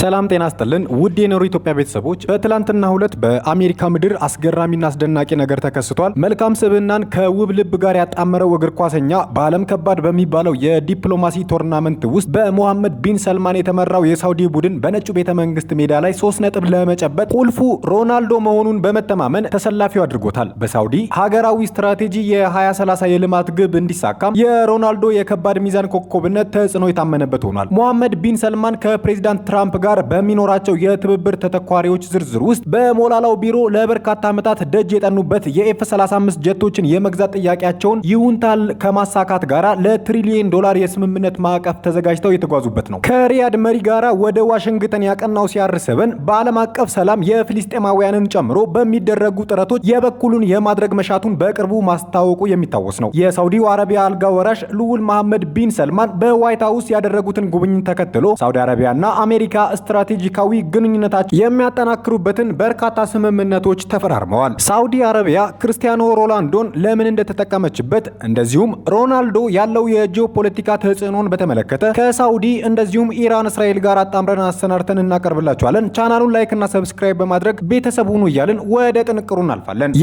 ሰላም ጤና ይስጥልን ውድ የኖር ኢትዮጵያ ቤተሰቦች፣ በትላንትናው ዕለት በአሜሪካ ምድር አስገራሚና አስደናቂ ነገር ተከስቷል። መልካም ስብዕናን ከውብ ልብ ጋር ያጣመረው እግር ኳሰኛ በዓለም ከባድ በሚባለው የዲፕሎማሲ ቶርናመንት ውስጥ በሞሐመድ ቢን ሰልማን የተመራው የሳውዲ ቡድን በነጩ ቤተ መንግስት ሜዳ ላይ 3 ነጥብ ለመጨበጥ ቁልፉ ሮናልዶ መሆኑን በመተማመን ተሰላፊው አድርጎታል። በሳውዲ ሀገራዊ ስትራቴጂ የ2030 የልማት ግብ እንዲሳካም የሮናልዶ የከባድ ሚዛን ኮከብነት ተጽዕኖ የታመነበት ሆኗል። ሞሐመድ ቢን ሰልማን ከፕሬዚዳንት ትራምፕ ጋር በሚኖራቸው የትብብር ተተኳሪዎች ዝርዝር ውስጥ በሞላላው ቢሮ ለበርካታ ዓመታት ደጅ የጠኑበት የኤፍ35 ጀቶችን የመግዛት ጥያቄያቸውን ይሁንታል ከማሳካት ጋር ለትሪሊየን ዶላር የስምምነት ማዕቀፍ ተዘጋጅተው የተጓዙበት ነው። ከሪያድ መሪ ጋር ወደ ዋሽንግተን ያቀናው ሲያርሰበን በዓለም አቀፍ ሰላም የፍልስጤማውያንን ጨምሮ በሚደረጉ ጥረቶች የበኩሉን የማድረግ መሻቱን በቅርቡ ማስታወቁ የሚታወስ ነው። የሳውዲው አረቢያ አልጋ ወራሽ ልዑል መሐመድ ቢን ሰልማን በዋይት ሃውስ ያደረጉትን ጉብኝት ተከትሎ ሳውዲ አረቢያና አሜሪካ ስትራቴጂካዊ ግንኙነታቸው የሚያጠናክሩበትን በርካታ ስምምነቶች ተፈራርመዋል። ሳውዲ አረቢያ ክርስቲያኖ ሮናልዶን ለምን እንደተጠቀመችበት እንደዚሁም ሮናልዶ ያለው የጂኦፖለቲካ ተጽዕኖን በተመለከተ ከሳውዲ እንደዚሁም ኢራን እስራኤል ጋር አጣምረን አሰናርተን እናቀርብላችኋለን። ቻናሉን ላይክ እና ሰብስክራይብ በማድረግ ቤተሰብ ሁኑ እያልን ወደ ጥንቅሩ እናልፋለን።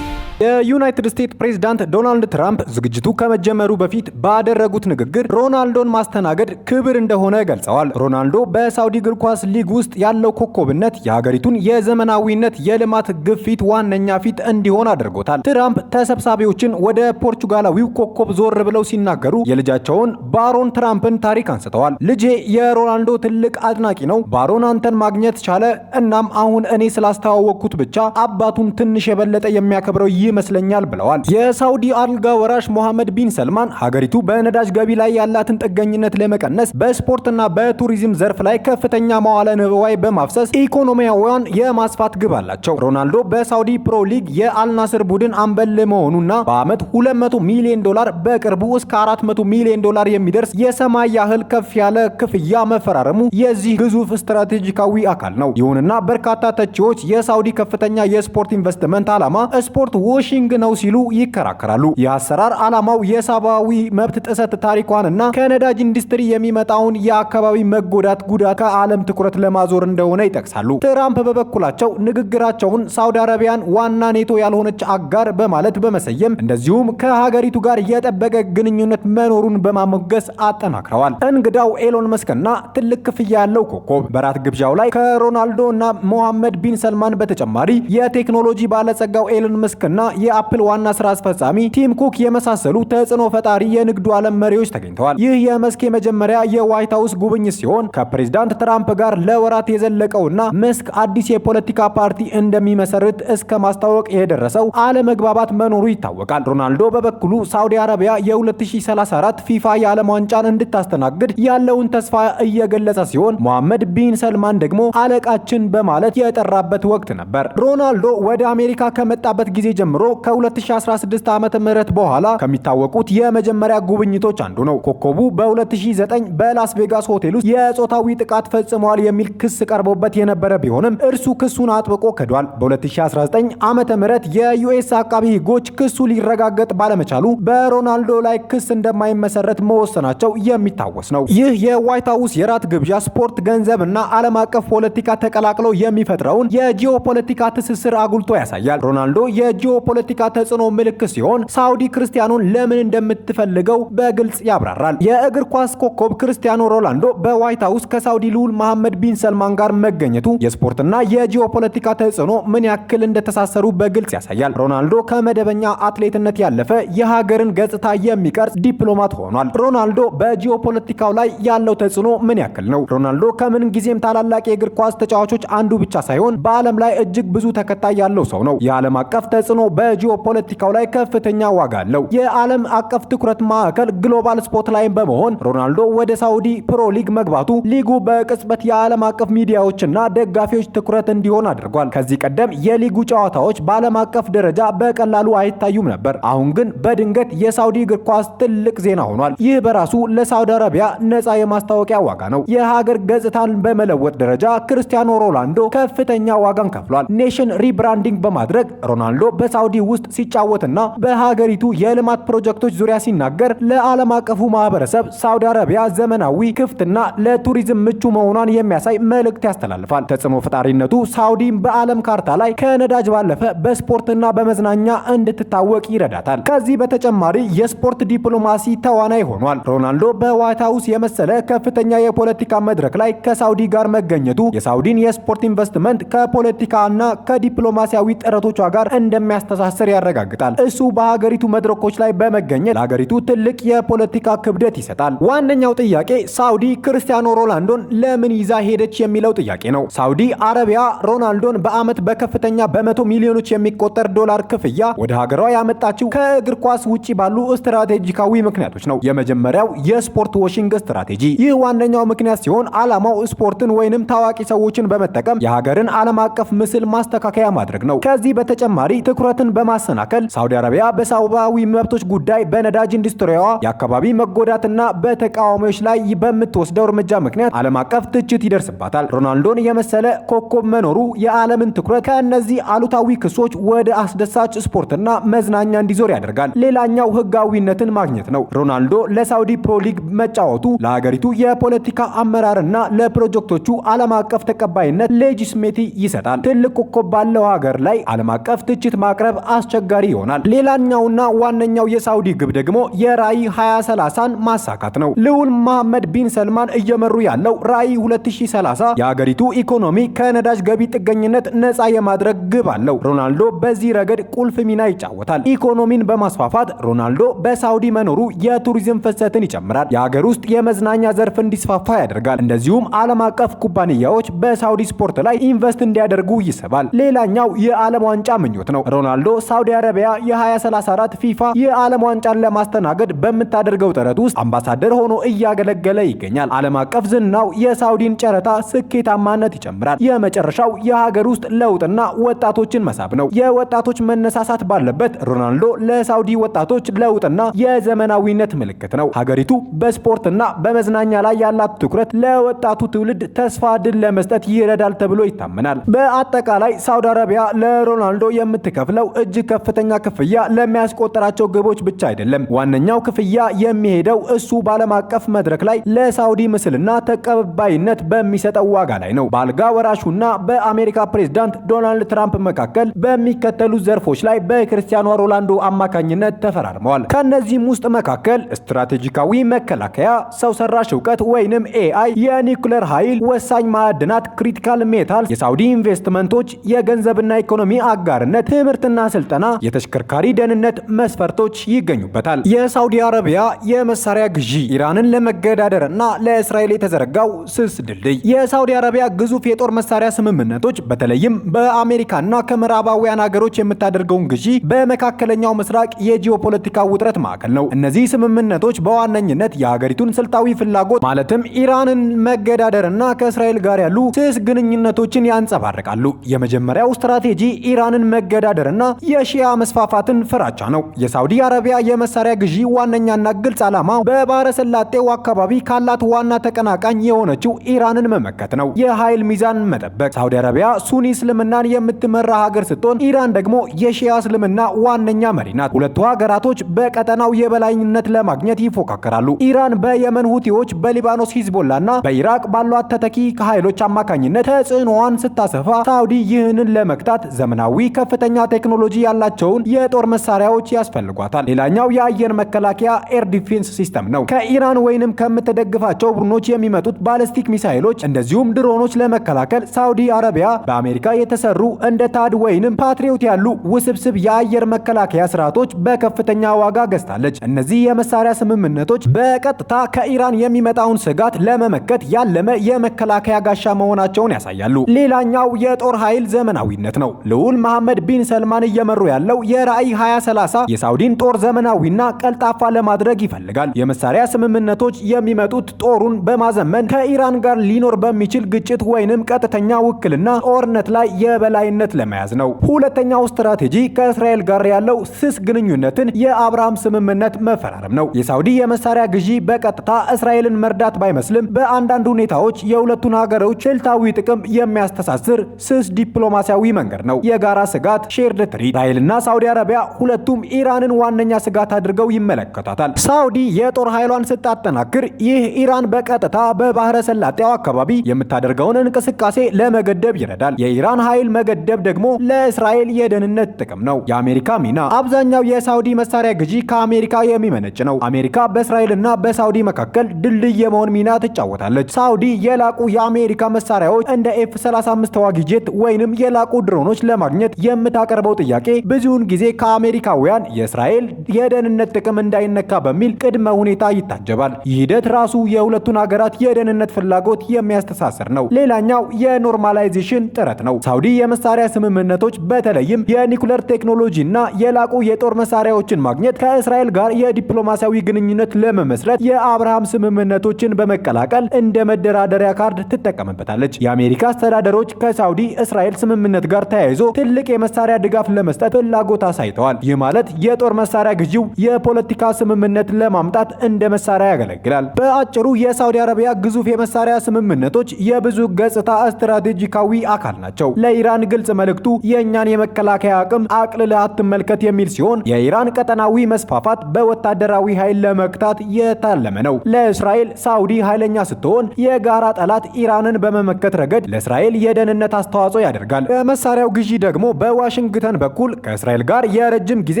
የዩናይትድ ስቴትስ ፕሬዝዳንት ዶናልድ ትራምፕ ዝግጅቱ ከመጀመሩ በፊት ባደረጉት ንግግር ሮናልዶን ማስተናገድ ክብር እንደሆነ ገልጸዋል። ሮናልዶ በሳውዲ እግር ኳስ ሊግ ውስጥ ያለው ኮከብነት የሀገሪቱን የዘመናዊነት የልማት ግፊት ዋነኛ ፊት እንዲሆን አድርጎታል። ትራምፕ ተሰብሳቢዎችን ወደ ፖርቹጋላዊው ኮከብ ዞር ብለው ሲናገሩ የልጃቸውን ባሮን ትራምፕን ታሪክ አንስተዋል። ልጄ የሮናልዶ ትልቅ አድናቂ ነው። ባሮን አንተን ማግኘት ቻለ። እናም አሁን እኔ ስላስተዋወቅኩት ብቻ አባቱን ትንሽ የበለጠ የሚያከብረው ይመስለኛል ብለዋል። የሳውዲ አልጋ ወራሽ ሞሐመድ ቢን ሰልማን ሀገሪቱ በነዳጅ ገቢ ላይ ያላትን ጥገኝነት ለመቀነስ በስፖርትና በቱሪዝም ዘርፍ ላይ ከፍተኛ መዋለ ንዋይ በማፍሰስ ኢኮኖሚያዊያን የማስፋት ግብ አላቸው። ሮናልዶ በሳውዲ ፕሮ ሊግ የአልናስር ቡድን አምበል መሆኑና በዓመት 200 ሚሊዮን ዶላር በቅርቡ እስከ 400 ሚሊዮን ዶላር የሚደርስ የሰማይ ያህል ከፍ ያለ ክፍያ መፈራረሙ የዚህ ግዙፍ ስትራቴጂካዊ አካል ነው። ይሁንና በርካታ ተቺዎች የሳውዲ ከፍተኛ የስፖርት ኢንቨስትመንት ዓላማ ስፖርት ዋሽንግ ነው ሲሉ ይከራከራሉ። ይህ አሰራር ዓላማው የሰብአዊ መብት ጥሰት ታሪኳንና ከነዳጅ ኢንዱስትሪ የሚመጣውን የአካባቢ መጎዳት ጉዳት ከዓለም ትኩረት ለማዞር እንደሆነ ይጠቅሳሉ። ትራምፕ በበኩላቸው ንግግራቸውን ሳውዲ አረቢያን ዋና ኔቶ ያልሆነች አጋር በማለት በመሰየም እንደዚሁም ከሀገሪቱ ጋር የጠበቀ ግንኙነት መኖሩን በማሞገስ አጠናክረዋል። እንግዳው ኤሎን መስክና ትልቅ ክፍያ ያለው ኮከብ በራት ግብዣው ላይ ከሮናልዶ እና ሞሐመድ ቢን ሰልማን በተጨማሪ የቴክኖሎጂ ባለጸጋው ኤሎን መስክና የአፕል ዋና ስራ አስፈጻሚ ቲም ኩክ የመሳሰሉ ተጽዕኖ ፈጣሪ የንግዱ ዓለም መሪዎች ተገኝተዋል። ይህ የመስክ የመጀመሪያ የዋይት ሃውስ ጉብኝት ሲሆን ከፕሬዝዳንት ትራምፕ ጋር ለወራት የዘለቀውና መስክ አዲስ የፖለቲካ ፓርቲ እንደሚመሰርት እስከ ማስታወቅ የደረሰው አለመግባባት መኖሩ ይታወቃል። ሮናልዶ በበኩሉ ሳውዲ አረቢያ የ2034 ፊፋ የዓለም ዋንጫን እንድታስተናግድ ያለውን ተስፋ እየገለጸ ሲሆን ሞሐመድ ቢን ሰልማን ደግሞ አለቃችን በማለት የጠራበት ወቅት ነበር። ሮናልዶ ወደ አሜሪካ ከመጣበት ጊዜ ጀምሮ ከ2016 ዓመተ ምህረት በኋላ ከሚታወቁት የመጀመሪያ ጉብኝቶች አንዱ ነው። ኮከቡ በ2009 በላስ ቬጋስ ሆቴል ውስጥ የጾታዊ ጥቃት ፈጽመዋል የሚል ክስ ቀርቦበት የነበረ ቢሆንም እርሱ ክሱን አጥብቆ ክዷል። በ2019 ዓመተ ምህረት የዩኤስ አቃቢ ሕጎች ክሱ ሊረጋገጥ ባለመቻሉ በሮናልዶ ላይ ክስ እንደማይመሰረት መወሰናቸው የሚታወስ ነው። ይህ የዋይት ሃውስ የራት ግብዣ ስፖርት፣ ገንዘብ እና ዓለም አቀፍ ፖለቲካ ተቀላቅለው የሚፈጥረውን የጂኦፖለቲካ ትስስር አጉልቶ ያሳያል። ሮናልዶ የጂኦፖለቲካ ተጽዕኖ ምልክት ሲሆን ሳውዲ ክርስቲያኖን ለምን እንደምትፈልገው በግልጽ ያብራራል። የእግር ኳስ ኮከብ ክርስቲያኖ ሮናልዶ በዋይት ሃውስ ከሳውዲ ልዑል መሐመድ ቢን ሰልማን ጋር መገኘቱ የስፖርትና የጂኦፖለቲካ ተጽዕኖ ምን ያክል እንደተሳሰሩ በግልጽ ያሳያል። ሮናልዶ ከመደበኛ አትሌትነት ያለፈ የሀገርን ገጽታ የሚቀርጽ ዲፕሎማት ሆኗል። ሮናልዶ በጂኦፖለቲካው ላይ ያለው ተጽዕኖ ምን ያክል ነው? ሮናልዶ ከምን ጊዜም ታላላቅ የእግር ኳስ ተጫዋቾች አንዱ ብቻ ሳይሆን በዓለም ላይ እጅግ ብዙ ተከታይ ያለው ሰው ነው። የዓለም አቀፍ ተጽዕኖ በጂኦፖለቲካው ላይ ከፍተኛ ዋጋ አለው። የዓለም አቀፍ ትኩረት ማዕከል ግሎባል ስፖትላይት በመሆን ሮናልዶ ወደ ሳውዲ ፕሮ ሊግ መግባቱ ሊጉ በቅጽበት የዓለም አቀፍ ሚዲያዎችና ደጋፊዎች ትኩረት እንዲሆን አድርጓል። ከዚህ ቀደም የሊጉ ጨዋታዎች በዓለም አቀፍ ደረጃ በቀላሉ አይታዩም ነበር። አሁን ግን በድንገት የሳውዲ እግር ኳስ ትልቅ ዜና ሆኗል። ይህ በራሱ ለሳውዲ አረቢያ ነፃ የማስታወቂያ ዋጋ ነው። የሀገር ገጽታን በመለወጥ ደረጃ ክርስቲያኖ ሮናልዶ ከፍተኛ ዋጋን ከፍሏል። ኔሽን ሪብራንዲንግ በማድረግ ሮናልዶ በሳውዲ ሳውዲ ውስጥ ሲጫወትና በሀገሪቱ የልማት ፕሮጀክቶች ዙሪያ ሲናገር ለዓለም አቀፉ ማህበረሰብ ሳውዲ አረቢያ ዘመናዊ፣ ክፍትና ለቱሪዝም ምቹ መሆኗን የሚያሳይ መልእክት ያስተላልፋል። ተጽዕኖ ፈጣሪነቱ ሳውዲን በዓለም ካርታ ላይ ከነዳጅ ባለፈ በስፖርትና በመዝናኛ እንድትታወቅ ይረዳታል። ከዚህ በተጨማሪ የስፖርት ዲፕሎማሲ ተዋናይ ሆኗል። ሮናልዶ በዋይት ሃውስ የመሰለ ከፍተኛ የፖለቲካ መድረክ ላይ ከሳውዲ ጋር መገኘቱ የሳውዲን የስፖርት ኢንቨስትመንት ከፖለቲካና ከዲፕሎማሲያዊ ጥረቶቿ ጋር እንደሚያስተሳስር ያረጋግጣል። እሱ በሀገሪቱ መድረኮች ላይ በመገኘት ለሀገሪቱ ትልቅ የፖለቲካ ክብደት ይሰጣል። ዋነኛው ጥያቄ ሳውዲ ክርስቲያኖ ሮናልዶን ለምን ይዛ ሄደች የሚለው ጥያቄ ነው። ሳውዲ አረቢያ ሮናልዶን በዓመት በከፍተኛ በመቶ ሚሊዮኖች የሚቆጠር ዶላር ክፍያ ወደ ሀገሯ ያመጣችው ከእግር ኳስ ውጪ ባሉ ስትራቴጂካዊ ምክንያቶች ነው። የመጀመሪያው የስፖርት ዋሽንግ ስትራቴጂ። ይህ ዋነኛው ምክንያት ሲሆን ዓላማው ስፖርትን ወይንም ታዋቂ ሰዎችን በመጠቀም የሀገርን ዓለም አቀፍ ምስል ማስተካከያ ማድረግ ነው። ከዚህ በተጨማሪ ትኩረትን በማሰናከል ሳውዲ አረቢያ በሰብአዊ መብቶች ጉዳይ፣ በነዳጅ ኢንዱስትሪዋ የአካባቢ መጎዳትና በተቃዋሚዎች ላይ በምትወስደው እርምጃ ምክንያት ዓለም አቀፍ ትችት ይደርስባታል። ሮናልዶን የመሰለ ኮከብ መኖሩ የዓለምን ትኩረት ከእነዚህ አሉታዊ ክሶች ወደ አስደሳች ስፖርትና መዝናኛ እንዲዞር ያደርጋል። ሌላኛው ህጋዊነትን ማግኘት ነው። ሮናልዶ ለሳውዲ ፕሮ ሊግ መጫወቱ ለሀገሪቱ የፖለቲካ አመራርና ለፕሮጀክቶቹ ዓለም አቀፍ ተቀባይነት ሌጂስሜቲ ይሰጣል። ትልቅ ኮከብ ባለው ሀገር ላይ ዓለም አቀፍ ትችት ማቅረብ አስቸጋሪ ይሆናል። ሌላኛውና ዋነኛው የሳውዲ ግብ ደግሞ የራዕይ 2030ን ማሳካት ነው። ልዑል መሐመድ ቢን ሰልማን እየመሩ ያለው ራዕይ 2030 የሀገሪቱ ኢኮኖሚ ከነዳጅ ገቢ ጥገኝነት ነፃ የማድረግ ግብ አለው። ሮናልዶ በዚህ ረገድ ቁልፍ ሚና ይጫወታል። ኢኮኖሚን በማስፋፋት ሮናልዶ በሳውዲ መኖሩ የቱሪዝም ፍሰትን ይጨምራል። የሀገር ውስጥ የመዝናኛ ዘርፍ እንዲስፋፋ ያደርጋል። እንደዚሁም ዓለም አቀፍ ኩባንያዎች በሳውዲ ስፖርት ላይ ኢንቨስት እንዲያደርጉ ይስባል። ሌላኛው የዓለም ዋንጫ ምኞት ነው። ሮናልዶ ሳውዲ አረቢያ የ2034 ፊፋ የዓለም ዋንጫን ለማስተናገድ በምታደርገው ጥረት ውስጥ አምባሳደር ሆኖ እያገለገለ ይገኛል። ዓለም አቀፍ ዝናው የሳውዲን ጨረታ ስኬታማነት ይጨምራል። የመጨረሻው የሀገር ውስጥ ለውጥና ወጣቶችን መሳብ ነው። የወጣቶች መነሳሳት ባለበት ሮናልዶ ለሳውዲ ወጣቶች ለውጥና የዘመናዊነት ምልክት ነው። ሀገሪቱ በስፖርትና በመዝናኛ ላይ ያላት ትኩረት ለወጣቱ ትውልድ ተስፋ ድል ለመስጠት ይረዳል ተብሎ ይታመናል። በአጠቃላይ ሳውዲ አረቢያ ለሮናልዶ የምትከፍለው እጅግ ከፍተኛ ክፍያ ለሚያስቆጥራቸው ግቦች ብቻ አይደለም። ዋነኛው ክፍያ የሚሄደው እሱ በዓለም አቀፍ መድረክ ላይ ለሳውዲ ምስልና ተቀባይነት በሚሰጠው ዋጋ ላይ ነው። በአልጋ ወራሹና በአሜሪካ ፕሬዝዳንት ዶናልድ ትራምፕ መካከል በሚከተሉ ዘርፎች ላይ በክርስቲያኖ ሮናልዶ አማካኝነት ተፈራርመዋል። ከነዚህም ውስጥ መካከል ስትራቴጂካዊ መከላከያ፣ ሰው ሰራሽ እውቀት ወይንም ኤአይ፣ የኒውክሌር ኃይል፣ ወሳኝ ማዕድናት ክሪቲካል ሜታል፣ የሳውዲ ኢንቨስትመንቶች፣ የገንዘብና ኢኮኖሚ አጋርነት፣ ትምህርትና ስልጠና፣ የተሽከርካሪ ደህንነት መስፈርቶች ይገኙበታል። የሳውዲ አረቢያ የመሳሪያ ግዢ ኢራንን ለመገዳደርና ለእስራኤል የተዘረጋው ስስ ድልድይ። የሳውዲ አረቢያ ግዙፍ የጦር መሳሪያ ስምምነቶች በተለይም በአሜሪካና ከምዕራባውያን ሀገሮች የምታደርገውን ግዢ በመካከለኛው ምስራቅ የጂኦፖለቲካ ውጥረት ማዕከል ነው። እነዚህ ስምምነቶች በዋነኝነት የሀገሪቱን ስልታዊ ፍላጎት ማለትም ኢራንን መገዳደርና ከእስራኤል ጋር ያሉ ስስ ግንኙነቶችን ያንጸባርቃሉ። የመጀመሪያው ስትራቴጂ ኢራንን መገዳደርና የሺያ መስፋፋትን ፍራቻ ነው። የሳውዲ አረቢያ የመሳሪያ ግዢ ዋነኛና ግልጽ ዓላማ በባህረ ሰላጤው አካባቢ ካላት ዋና ተቀናቃኝ የሆነችው ኢራንን መመከት ነው። የኃይል ሚዛን መጠበቅ። ሳውዲ አረቢያ ሱኒ እስልምናን የምትመራ ሀገር ስትሆን ኢራን ደግሞ የሺያ እስልምና ዋነኛ መሪ ናት። ሁለቱ ሀገራቶች በቀጠናው የበላይነት ለማግኘት ይፎካከራሉ። ኢራን በየመን ሁቲዎች፣ በሊባኖስ ሂዝቦላና በኢራቅ ባሏት ተተኪ ኃይሎች አማካኝነት ተጽዕኖዋን ስታሰፋ፣ ሳውዲ ይህንን ለመግታት ዘመናዊ ከፍተኛ ቴክኖሎጂ ያላቸውን የጦር መሳሪያዎች ያስፈልጓታል። ሌላኛው የአየር መከላከያ ኤር ዲፌንስ ሲስተም ነው። ከኢራን ወይንም ከምትደግፋቸው ቡድኖች የሚመጡት ባሊስቲክ ሚሳይሎች እንደዚሁም ድሮኖች ለመከላከል ሳውዲ አረቢያ በአሜሪካ የተሰሩ እንደ ታድ ወይንም ፓትሪዮት ያሉ ውስብስብ የአየር መከላከያ ስርዓቶች በከፍተኛ ዋጋ ገዝታለች። እነዚህ የመሳሪያ ስምምነቶች በቀጥታ ከኢራን የሚመጣውን ስጋት ለመመከት ያለመ የመከላከያ ጋሻ መሆናቸውን ያሳያሉ። ሌላኛው የጦር ኃይል ዘመናዊነት ነው። ልዑል መሐመድ ቢን ሰልማን እየመሩ ያለው የራዕይ 2030 የሳውዲን ጦር ዘመናዊና ቀልጣፋ ለማድረግ ይፈልጋል። የመሳሪያ ስምምነቶች የሚመጡት ጦሩን በማዘመን ከኢራን ጋር ሊኖር በሚችል ግጭት ወይንም ቀጥተኛ ውክልና ጦርነት ላይ የበላይነት ለመያዝ ነው። ሁለተኛው ስትራቴጂ ከእስራኤል ጋር ያለው ስስ ግንኙነትን የአብርሃም ስምምነት መፈራረም ነው። የሳውዲ የመሳሪያ ግዢ በቀጥታ እስራኤልን መርዳት ባይመስልም በአንዳንድ ሁኔታዎች የሁለቱን ሀገሮች ስልታዊ ጥቅም የሚያስተሳስር ስስ ዲፕሎማሲያዊ መንገድ ነው። የጋራ ስጋት ሼርድ አይነት ትርኢት። እስራኤልና ሳውዲ አረቢያ ሁለቱም ኢራንን ዋነኛ ስጋት አድርገው ይመለከታታል። ሳውዲ የጦር ኃይሏን ስታጠናክር ይህ ኢራን በቀጥታ በባህረ ሰላጤው አካባቢ የምታደርገውን እንቅስቃሴ ለመገደብ ይረዳል። የኢራን ኃይል መገደብ ደግሞ ለእስራኤል የደህንነት ጥቅም ነው። የአሜሪካ ሚና አብዛኛው የሳውዲ መሳሪያ ግዢ ከአሜሪካ የሚመነጭ ነው። አሜሪካ በእስራኤልና በሳውዲ መካከል ድልድይ የመሆን ሚና ትጫወታለች። ሳውዲ የላቁ የአሜሪካ መሳሪያዎች እንደ F-35 ተዋጊ ጄት ወይንም የላቁ ድሮኖች ለማግኘት የምታቀርበው ጥያቄ ብዙውን ጊዜ ከአሜሪካውያን የእስራኤል የደህንነት ጥቅም እንዳይነካ በሚል ቅድመ ሁኔታ ይታጀባል። ይህ ሂደት ራሱ የሁለቱን ሀገራት የደህንነት ፍላጎት የሚያስተሳስር ነው። ሌላኛው የኖርማላይዜሽን ጥረት ነው። ሳውዲ የመሳሪያ ስምምነቶች በተለይም የኒኩለር ቴክኖሎጂ እና የላቁ የጦር መሳሪያዎችን ማግኘት ከእስራኤል ጋር የዲፕሎማሲያዊ ግንኙነት ለመመስረት የአብርሃም ስምምነቶችን በመቀላቀል እንደ መደራደሪያ ካርድ ትጠቀምበታለች። የአሜሪካ አስተዳደሮች ከሳውዲ እስራኤል ስምምነት ጋር ተያይዞ ትልቅ የመሳሪያ ድጋፍ ለመስጠት ፍላጎት አሳይተዋል። ይህ ማለት የጦር መሳሪያ ግዢው የፖለቲካ ስምምነት ለማምጣት እንደ መሳሪያ ያገለግላል። በአጭሩ የሳውዲ አረቢያ ግዙፍ የመሳሪያ ስምምነቶች የብዙ ገጽታ ስትራቴጂካዊ አካል ናቸው። ለኢራን ግልጽ መልእክቱ የእኛን የመከላከያ አቅም አቅልለህ አትመልከት የሚል ሲሆን የኢራን ቀጠናዊ መስፋፋት በወታደራዊ ኃይል ለመክታት የታለመ ነው። ለእስራኤል ሳውዲ ኃይለኛ ስትሆን የጋራ ጠላት ኢራንን በመመከት ረገድ ለእስራኤል የደህንነት አስተዋጽኦ ያደርጋል። በመሳሪያው ግዢ ደግሞ በዋሽንግተን በኩል ከእስራኤል ጋር የረጅም ጊዜ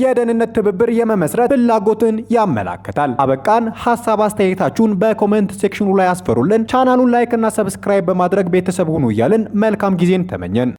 የደህንነት ትብብር የመመስረት ፍላጎትን ያመላክታል። አበቃን። ሐሳብ አስተያየታችሁን በኮሜንት ሴክሽኑ ላይ አስፈሩልን። ቻናሉን ላይክ እና ሰብስክራይብ በማድረግ ቤተሰብ ሁኑ እያልን መልካም ጊዜን ተመኘን።